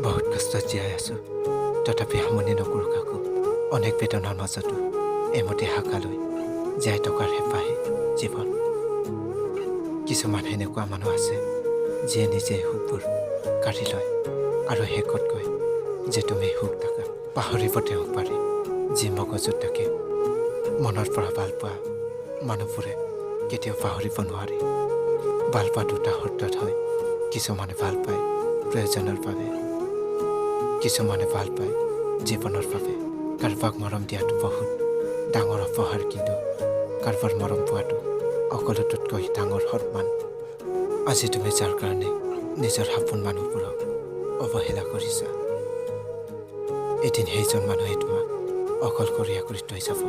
বহুত কষ্টত জীয়াই আছোঁ তথাপি সামনি নকৰোঁ কাকো অনেক বেদনাৰ মাজতো এমুঠি হাকালৈ জীয়াই থকাৰ হেঁপাহে জীৱন কিছুমান সেনেকুৱা মানুহ আছে যিয়ে নিজে সুখবোৰ কাঢ়ি লয় আৰু শেষত কয় যে তুমি সুখ থাকা পাহৰিব তেওঁক পাৰি যি মগজুত থাকে মনৰ পৰা ভাল পোৱা মানুহবোৰে কেতিয়াও পাহৰিব নোৱাৰে ভাল পোৱা দুটা শব্দত হয় কিছুমানে ভাল পায় প্ৰয়োজনৰ বাবে কিছুমানে ভাল পায় জীৱনৰ বাবে কাৰোবাক মৰম দিয়াটো বহুত ডাঙৰ উপহাৰ কিন্তু কাৰোবাৰ মৰম পোৱাটো সকলোতকৈ ডাঙৰ সন্মান আজি তুমি যাৰ কাৰণে নিজৰ সপোন মানুহবোৰক অৱহেলা কৰিছা এদিন সেইজন মানুহে তোমাক অকলশৰীয়া কৰি থৈ যাব